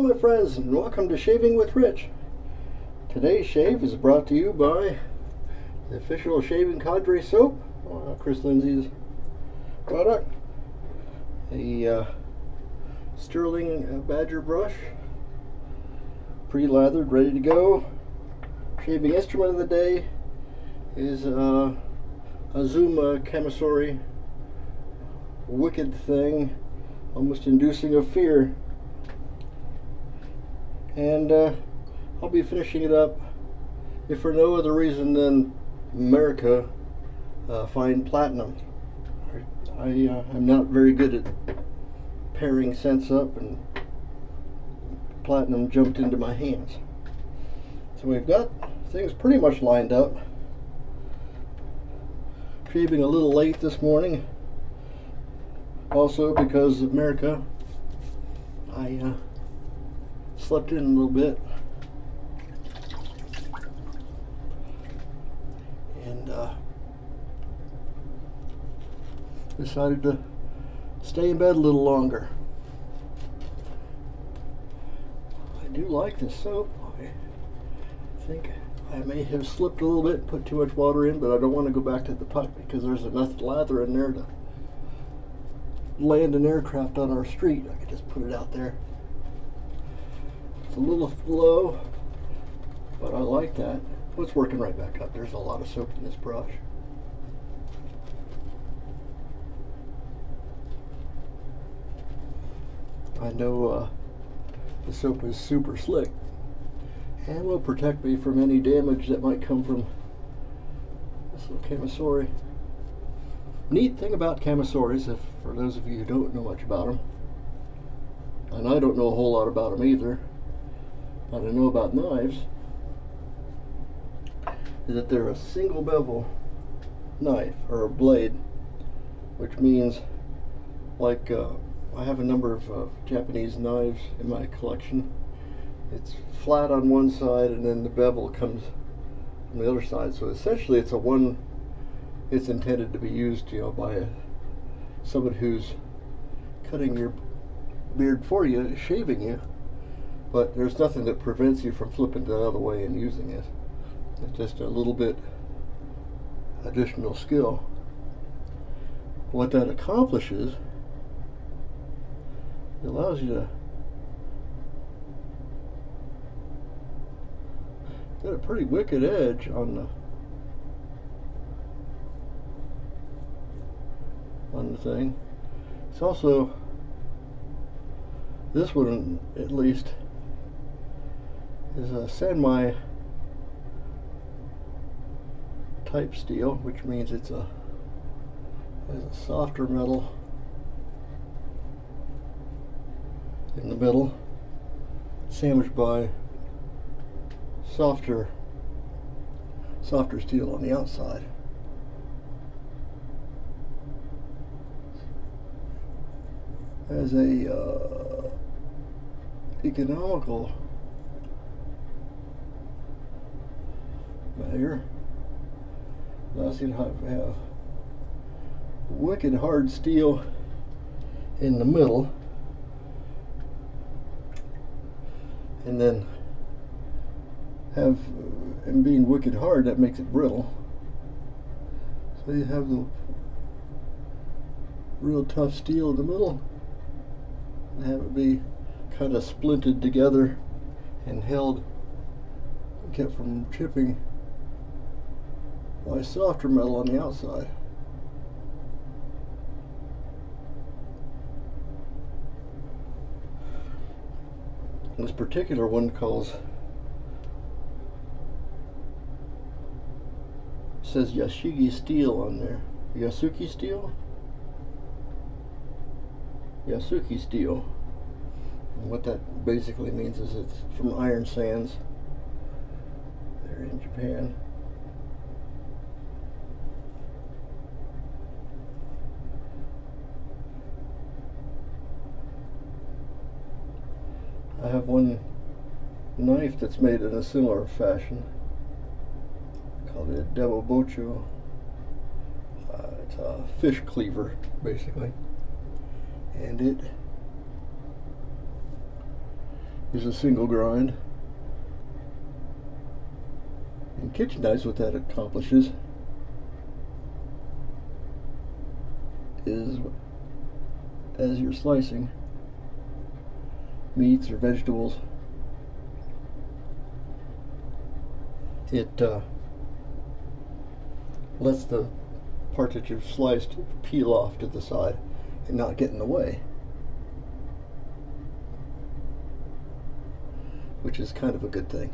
Hello my friends, and welcome to Shaving with Rich. Today's shave is brought to you by the official Shaving Cadre soap, Chris Lindsay's product, a Sterling Badger brush, pre-lathered, ready to go. Shaving instrument of the day is a Zuma Kamisori Wicked Thing, almost inducing of fear. And I'll be finishing it up, if for no other reason than America find platinum. I'm not very good at pairing scents up, and platinum jumped into my hands. So we've got things pretty much lined up. Shaving a little late this morning, also because of America. I slept in a little bit and decided to stay in bed a little longer. I do like this soap. I think I may have slipped a little bit and put too much water in, but I don't want to go back to the pot because there's enough lather in there to land an aircraft on our street. I could just put it out there. It's a little low, but I like that. Well, it's working right back up. There's a lot of soap in this brush. I know the soap is super slick and will protect me from any damage that might come from this little Kamisori. Neat thing about Kamisoris, if for those of you who don't know much about them, and I don't know a whole lot about them either, but I know about knives, is that they're a single bevel knife or a blade, which means, like I have a number of Japanese knives in my collection. It's flat on one side and then the bevel comes from the other side. So essentially it's intended to be used, by someone who's cutting your beard for you, shaving you, but there's nothing that prevents you from flipping the other way and using it. It's just a little bit additional skill. What that accomplishes, it allows you to get a pretty wicked edge on the thing. It's also, this one at least, is a semi type steel, which means it's a softer metal in the middle, sandwiched by softer steel on the outside. As a economical measure, allows you to have wicked hard steel in the middle, and then and being wicked hard, that makes it brittle. So you have the real tough steel in the middle, and have it be kind of splinted together and held, kept from chipping by softer metal on the outside. This particular one says Yasugi steel on there. Yasuki steel? Yasuki steel. And what that basically means is it's from iron sands there in Japan. I have one knife that's made in a similar fashion, called a Devo Bocho. It's a fish cleaver, basically. And is a single grind. In kitchen knives, what that accomplishes is, as you're slicing meats or vegetables, it lets the part that you've sliced peel off to the side and not get in the way, which is kind of a good thing.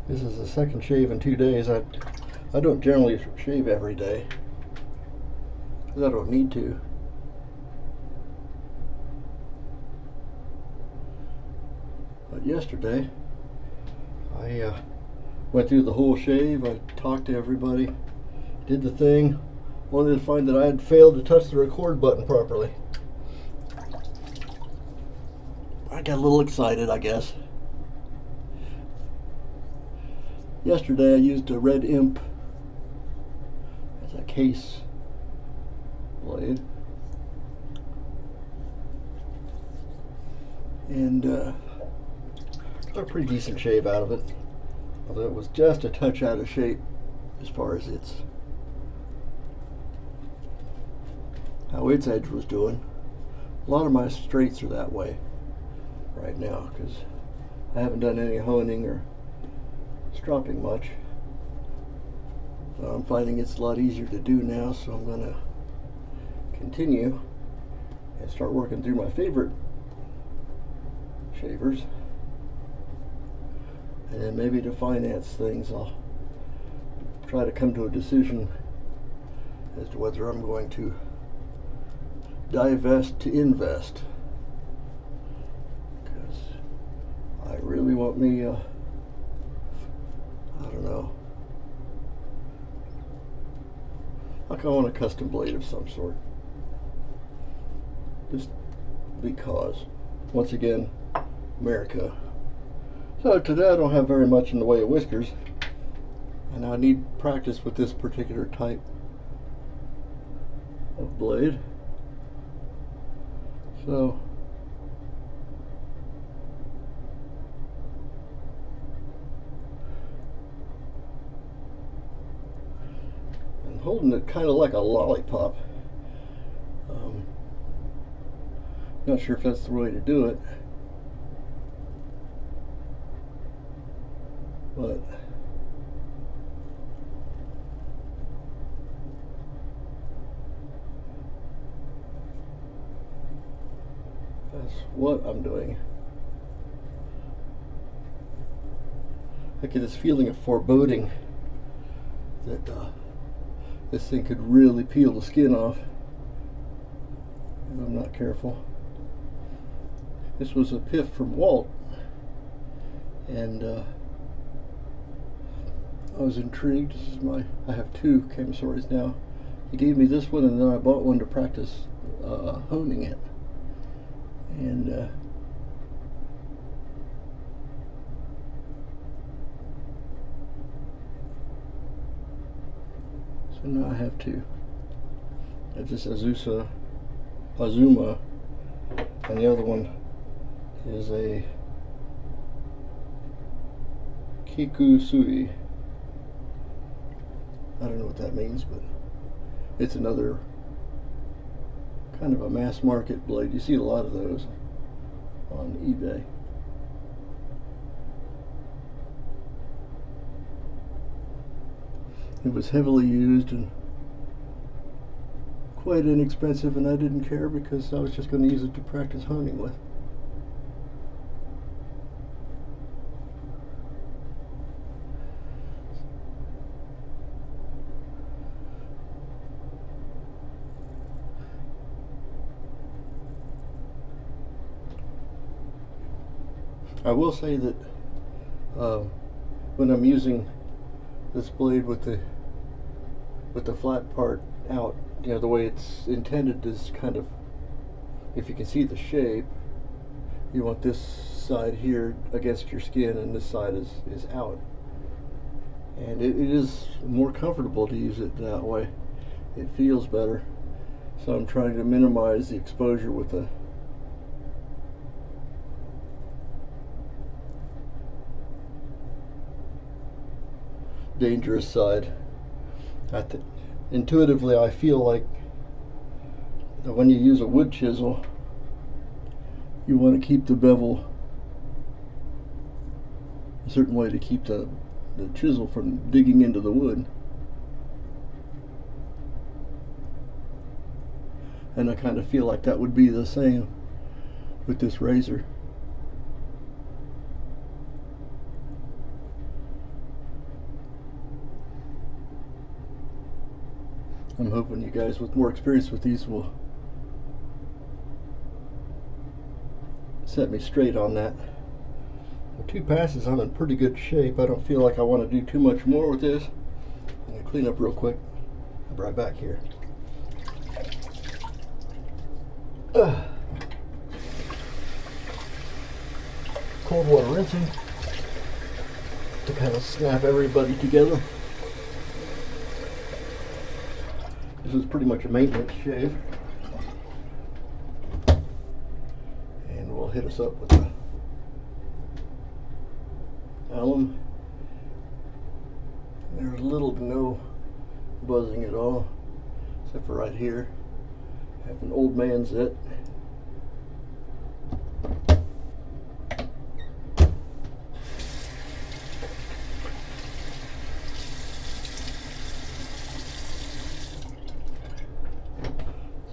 This is the second shave in 2 days. I don't generally shave every day, because I don't need to. But yesterday, I went through the whole shave. I talked to everybody, did the thing, only to find that I had failed to touch the record button properly. I got a little excited, I guess. Yesterday I used a red imp as a case blade, and got a pretty decent shave out of it, although it was just a touch out of shape as far as how its edge was doing. A lot of my straights are that way right now because I haven't done any honing or stropping much, so I'm finding it's a lot easier to do now, so I'm going to continue and start working through my favorite shavers, and then maybe to finance things I'll try to come to a decision as to whether I'm going to divest to invest, because I really want me I don't know. Like I want a custom blade of some sort. Just because, once again, America. So today I don't have very much in the way of whiskers, and I need practice with this particular type of blade. So holding it kind of like a lollipop. Not sure if that's the way to do it, but that's what I'm doing. I get this feeling of foreboding that this thing could really peel the skin off if I'm not careful. This was a piff from Walt, and I was intrigued. This is I have 2 Kamisoris now. He gave me this one, and then I bought one to practice honing it. And so now I have 2. I have this Azuma, and the other one is a Kikusui. I don't know what that means, but it's another kind of a mass market blade. You see a lot of those on eBay. It was heavily used and quite inexpensive, and I didn't care because I was just going to use it to practice honing with. I will say that when I'm using this blade with the flat part out, you know, the way it's intended is kind of, if you can see the shape, you want this side here against your skin and this side is out. and it is more comfortable to use it that way. It feels better, so I'm trying to minimize the exposure with the dangerous side. Intuitively, I feel like that when you use a wood chisel, you want to keep the bevel a certain way to keep the chisel from digging into the wood. And I kind of feel like that would be the same with this razor. I'm hoping you guys with more experience with these will set me straight on that. With 2 passes, I'm in pretty good shape. I don't feel like I want to do too much more with this. I'm going to clean up real quick. I'll be right back here. Cold water rinsing to kind of snap everybody together. This is pretty much a maintenance shave, and we'll hit us up with the alum. There's little to no buzzing at all, except for right here. I have an old man zit.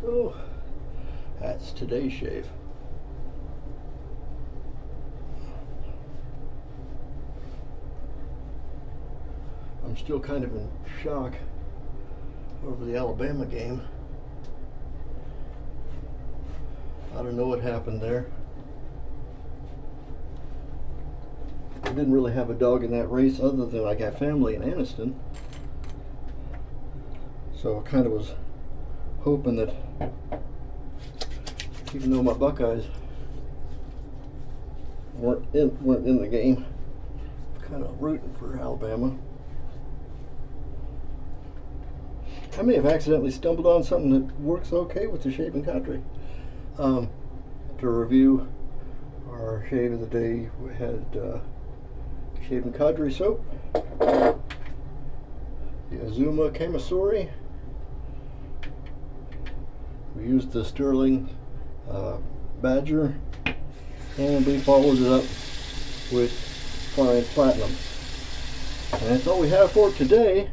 So that's today's shave. I'm still kind of in shock over the Alabama game. I don't know what happened there. I didn't really have a dog in that race other than I got family in Anniston. So I kind of was hoping that even though my Buckeyes weren't in the game, I'm kind of rooting for Alabama. I may have accidentally stumbled on something that works okay with the shaving cadre. To review our shave of the day, we had shaving cadre soap, the Azuma Kamisori. We used the Sterling Badger, and we followed it up with Fine Platinum. And that's all we have for today.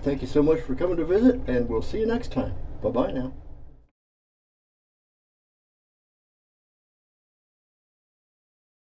Thank you so much for coming to visit, and we'll see you next time. Bye-bye now.